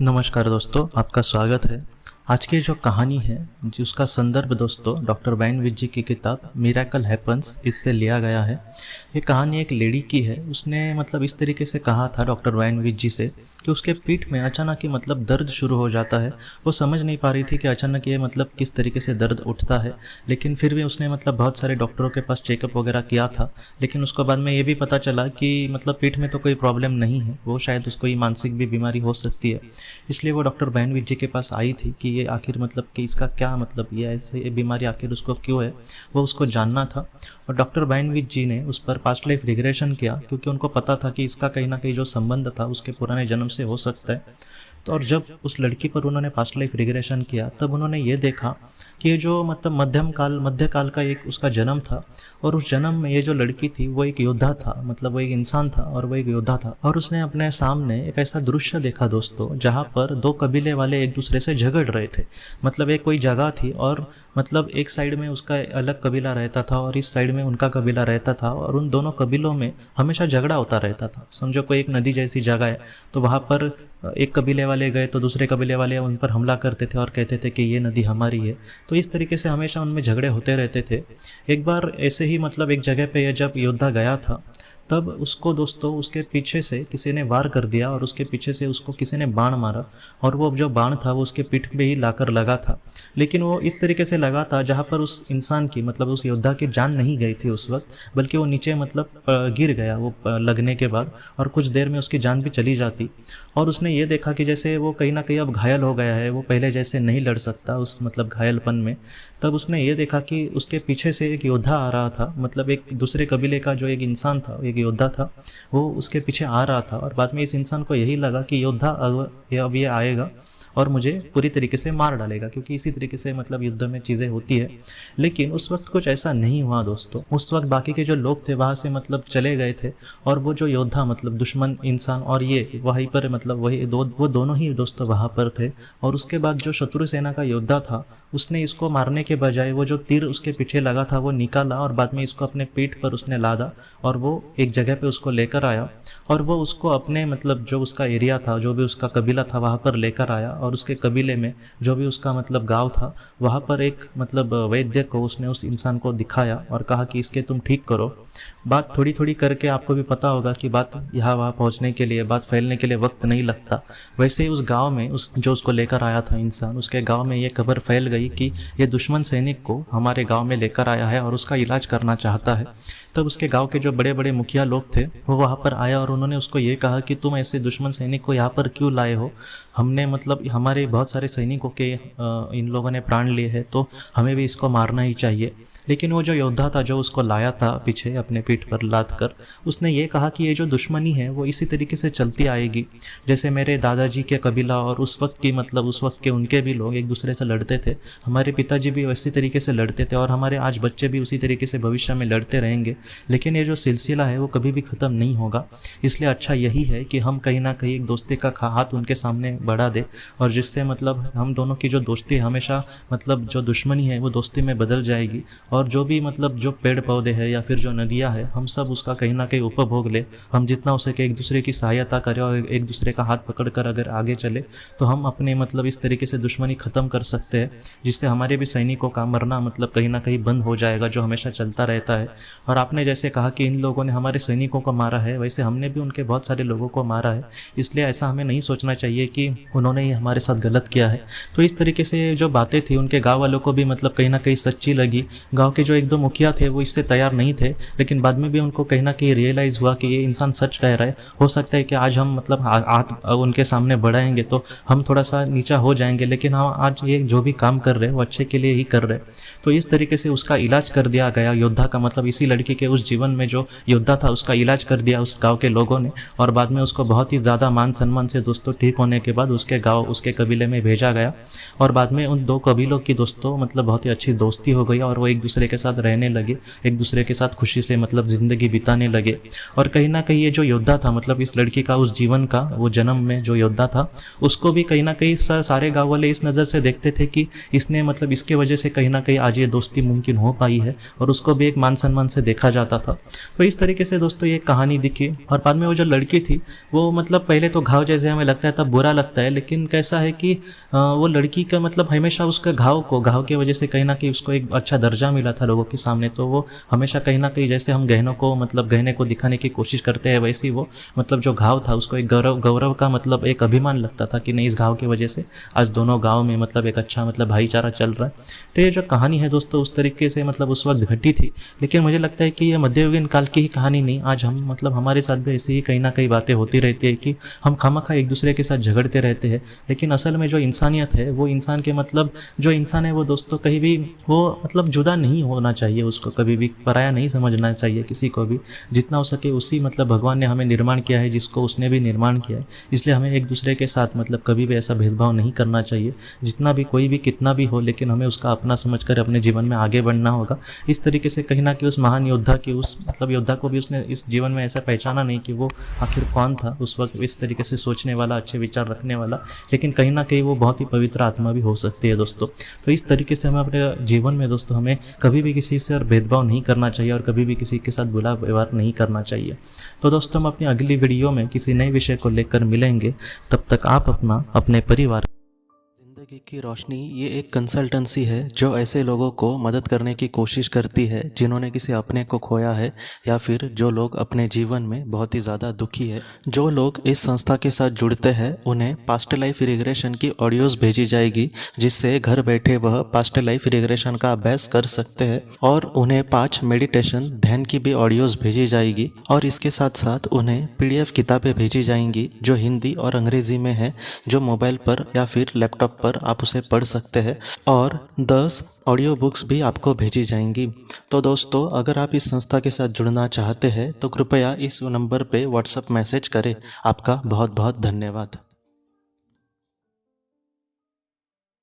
नमस्कार दोस्तों, आपका स्वागत है। आज की जो कहानी है जिसका संदर्भ दोस्तों डॉक्टर वाइन विज जी की किताब मिरेकल हैपन्स इससे लिया गया है। ये कहानी एक लेडी की है। उसने इस तरीके से कहा था डॉक्टर वाइन विज जी से कि उसके पीठ में अचानक ही दर्द शुरू हो जाता है। वो समझ नहीं पा रही थी कि अचानक ये किस तरीके से दर्द उठता है, लेकिन फिर भी उसने बहुत सारे डॉक्टरों के पास चेकअप वगैरह किया था। लेकिन उसको बाद में ये भी पता चला कि पीठ में तो कोई प्रॉब्लम नहीं है, वो शायद उसको ये मानसिक भी बीमारी हो सकती है। इसलिए वो डॉक्टर वाइन विज जी के पास आई थी कि ये आखिर कि इसका क्या ये ऐसे ये बीमारी आखिर उसको क्यों है, वो उसको जानना था। और डॉक्टर वाइन विज जी ने उस पर पास्ट लाइफ रिग्रेशन किया, क्योंकि उनको पता था कि इसका कहीं ना कहीं जो संबंध था उसके पुराने जन्म से हो सकता है। तो और जब उस लड़की पर उन्होंने पास्ट लाइफ रिग्रेशन किया, तब उन्होंने ये देखा कि ये जो मध्यकाल का एक उसका जन्म था, और उस जन्म में ये जो लड़की थी वो एक योद्धा था, वो एक इंसान था और वो एक योद्धा था। और उसने अपने सामने एक ऐसा दृश्य देखा दोस्तों, जहाँ पर दो कबीले वाले एक दूसरे से झगड़ रहे थे। एक कोई जगह थी और एक साइड में उसका अलग कबीला रहता था और इस साइड में उनका कबीला रहता था, और उन दोनों कबीलों में हमेशा झगड़ा होता रहता था। समझो कोई एक नदी जैसी जगह है, तो वहाँ पर एक कबीले वाले गए तो दूसरे कबीले वाले उन पर हमला करते थे और कहते थे कि ये नदी हमारी है। तो इस तरीके से हमेशा उनमें झगड़े होते रहते थे। एक बार ऐसे ही एक जगह पे ये जब योद्धा गया था, तब उसको दोस्तों उसके पीछे से किसी ने वार कर दिया और उसके पीछे से उसको किसी ने बाण मारा, और वो जो बाण था वो उसके पीठ पे ही लाकर लगा था। लेकिन वो इस तरीके से लगा था जहाँ पर उस इंसान की उस योद्धा की जान नहीं गई थी उस वक्त, बल्कि वो नीचे गिर गया वो लगने के बाद, और कुछ देर में उसकी जान भी चली जाती। और उसने ये देखा कि जैसे वो कहीं ना कहीं अब घायल हो गया है, वो पहले जैसे नहीं लड़ सकता उस घायलपन में। तब उसने ये देखा कि उसके पीछे से एक योद्धा आ रहा था, एक दूसरे कबीले का जो एक इंसान था, एक योद्धा था, वो उसके पीछे आ रहा था। और बाद में इस इंसान को यही लगा कि योद्धा अब ये आएगा और मुझे पूरी तरीके से मार डालेगा, क्योंकि इसी तरीके से युद्ध में चीज़ें होती है। लेकिन उस वक्त कुछ ऐसा नहीं हुआ दोस्तों। उस वक्त बाकी के जो लोग थे वहाँ से चले गए थे, और वो जो योद्धा दुश्मन इंसान और ये वहीं पर वो दोनों ही दोस्तों वहाँ पर थे। और उसके बाद जो शत्रु सेना का योद्धा था, उसने इसको मारने के बजाय वो जो तीर उसके पीछे लगा था वो निकाला, और बाद में इसको अपने पीठ पर उसने लादा, और वो एक जगह पे उसको लेकर आया, और वो उसको अपने जो उसका एरिया था, जो भी उसका कबीला था वहाँ पर लेकर आया। और उसके कबीले में जो भी उसका गांव था, वहाँ पर एक वैद्य को उसने उस इंसान को दिखाया और कहा कि इसके तुम ठीक करो। बात थोड़ी थोड़ी करके, आपको भी पता होगा कि बात यहाँ वहाँ पहुँचने के लिए, बात फैलने के लिए वक्त नहीं लगता। वैसे ही उस गाँव में जो उसको लेकर आया था इंसान, उसके गाँव में ये खबर फैल गई कि ये दुश्मन सैनिक को हमारे गांव में लेकर आया है और उसका इलाज करना चाहता है। तब उसके गांव के जो बड़े बड़े मुखिया लोग थे वो वहाँ पर आए, और उन्होंने उसको ये कहा कि तुम ऐसे दुश्मन सैनिक को यहाँ पर क्यों लाए हो? हमने हमारे बहुत सारे सैनिकों के इन लोगों ने प्राण लिए हैं, तो हमें भी इसको मारना ही चाहिए। लेकिन वो जो योद्धा था जो उसको लाया था पीछे अपने पीठ पर लाद कर, उसने ये कहा कि ये जो दुश्मनी है वो इसी तरीके से चलती आएगी। जैसे मेरे दादाजी के कबीला और उस वक्त की उस वक्त के उनके भी लोग एक दूसरे से लड़ते थे, हमारे पिताजी भी वैसी तरीके से लड़ते थे, और हमारे आज बच्चे भी उसी तरीके से भविष्य में लड़ते रहेंगे। लेकिन ये जो सिलसिला है वो कभी भी ख़त्म नहीं होगा। इसलिए अच्छा यही है कि हम कहीं ना कहीं एक दोस्ती का हाथ उनके सामने बढ़ा दे, और जिससे हम दोनों की जो दोस्ती हमेशा जो दुश्मनी है वो दोस्ती में बदल जाएगी। और जो भी जो पेड़ पौधे हैं या फिर जो नदियाँ हैं, हम सब उसका कहीं ना कहीं उपभोग ले। हम जितना हो सके एक दूसरे की सहायता करें और एक दूसरे का हाथ पकड़कर अगर आगे चले, तो हम अपने इस तरीके से दुश्मनी ख़त्म कर सकते हैं, जिससे हमारे भी सैनिकों का मरना कहीं ना कहीं बंद हो जाएगा, जो हमेशा चलता रहता है। और आपने जैसे कहा कि इन लोगों ने हमारे सैनिकों को मारा है, वैसे हमने भी उनके बहुत सारे लोगों को मारा है। इसलिए ऐसा हमें नहीं सोचना चाहिए कि उन्होंने ही हमारे साथ गलत किया है। तो इस तरीके से जो बातें थी उनके गाँव वालों को भी कहीं ना कहीं सच्ची लगी। गाँव के जो एक दो मुखिया थे वो इससे तैयार नहीं थे, लेकिन बाद में भी उनको कहीं ना कहीं रियलाइज़ हुआ कि ये इंसान सच कह रहा है। हो सकता है कि आज हम हाथ उनके सामने बढ़ाएंगे तो हम थोड़ा सा नीचा हो जाएंगे, लेकिन हम आज ये जो भी काम कर रहे हैं वो अच्छे के लिए ही कर रहे हैं। तो इस तरीके से उसका इलाज कर दिया गया योद्धा का, इसी लड़की के उस जीवन में जो योद्धा था उसका इलाज कर दिया उस गाँव के लोगों ने। और बाद में उसको बहुत ही ज़्यादा मान सम्मान से दोस्तों ठीक होने के बाद उसके गाँव उसके कबीले में भेजा गया, और बाद में उन दो कबीलों की दोस्तों बहुत ही अच्छी दोस्ती हो गई, और वो एक दूसरे के साथ रहने लगे, एक दूसरे के साथ खुशी से मतलब ज़िंदगी बिताने लगे। और कहीं ना कहीं ये जो योद्धा था, मतलब इस लड़की का उस जीवन का वो जन्म में जो योद्धा था, उसको भी कहीं ना कहीं सारे गाँव वाले इस नज़र से देखते थे कि इसने मतलब इसके वजह से कहीं ना कहीं आज ये दोस्ती मुमकिन हो पाई है, और उसको भी एक मान सम्मान से देखा जाता था। तो इस तरीके से दोस्तों ये कहानी दिखी। और बाद में वो जो लड़की थी वो मतलब पहले तो घाव जैसे हमें लगता है तब बुरा लगता है, लेकिन कैसा है कि वो लड़की का मतलब हमेशा उसका घाव के वजह से कहीं ना कहीं उसको एक अच्छा दर्जा मिला था लोगों के सामने। तो वो हमेशा कहीं ना कहीं जैसे हम गहने को दिखाने की कोशिश करते हैं, वैसे ही वो मतलब जो घाव था उसको एक गौरव का मतलब एक अभिमान लगता था कि नहीं, इस घाव की वजह से आज दोनों गाँव में मतलब एक अच्छा मतलब भाईचारा चल रहा है। तो ये जो कहानी है दोस्तों उस तरीके से मतलब उस वक्त घटी थी, लेकिन मुझे लगता है कि ये मध्ययुगीन काल की ही कहानी नहीं, आज हम मतलब हमारे साथ भी ऐसी ही कहीं ना कहीं बातें होती रहती है कि हम खामखा एक दूसरे के साथ झगड़ते रहते हैं। लेकिन असल में जो इंसानियत है, वो इंसान के मतलब जो इंसान है वो दोस्तों कहीं भी वो मतलब जुदा नहीं होना चाहिए, उसको कभी भी पराया नहीं समझना चाहिए किसी को भी। जितना हो सके उसी मतलब भगवान ने हमें निर्माण किया है, जिसको उसने भी निर्माण किया है, इसलिए हमें एक दूसरे के साथ मतलब कभी भी ऐसा भेदभाव नहीं करना चाहिए। जितना भी कोई भी कितना भी हो, लेकिन हमें उसका अपना समझकर अपने जीवन में आगे बढ़ना होगा। इस तरीके से कहीं ना कहीं उस महान योद्धा की उस मतलब योद्धा को भी उसने इस जीवन में ऐसा पहचाना नहीं कि वो आखिर कौन था उस वक्त इस तरीके से सोचने वाला, अच्छे विचार रखने वाला, लेकिन कहीं ना कहीं वो बहुत ही पवित्र आत्मा भी हो सकती है दोस्तों। तो इस तरीके से हमें अपने जीवन में दोस्तों हमें कभी भी किसी से भेदभाव नहीं करना चाहिए और कभी भी किसी के साथ बुरा व्यवहार नहीं करना चाहिए। तो दोस्तों हम अपनी अगली वीडियो में किसी नए विषय को लेकर मिलेंगे। तब तक आप अपना, अपने परिवार। जिंदगी की रोशनी ये एक कंसल्टेंसी है जो ऐसे लोगों को मदद करने की कोशिश करती है जिन्होंने किसी अपने को खोया है, या फिर जो लोग अपने जीवन में बहुत ही ज़्यादा दुखी है। जो लोग इस संस्था के साथ जुड़ते हैं उन्हें पास्ट लाइफ रिग्रेशन की ऑडियोज़ भेजी जाएगी, जिससे घर बैठे वह पास्ट लाइफ रिग्रेशन का अभ्यास कर सकते हैं। और उन्हें 5 मेडिटेशन ध्यान की भी ऑडियोज़ भेजी जाएगी, और इसके साथ साथ उन्हें PDF किताबें भेजी जाएंगी जो हिंदी और अंग्रेज़ी में है, जो मोबाइल पर या फिर लैपटॉप पर आप उसे पढ़ सकते हैं। और 10 ऑडियो बुक्स भी आपको भेजी जाएंगी। तो दोस्तों अगर आप इस संस्था के साथ जुड़ना चाहते हैं तो कृपया इस नंबर पे व्हाट्सएप मैसेज करें। आपका बहुत बहुत धन्यवाद।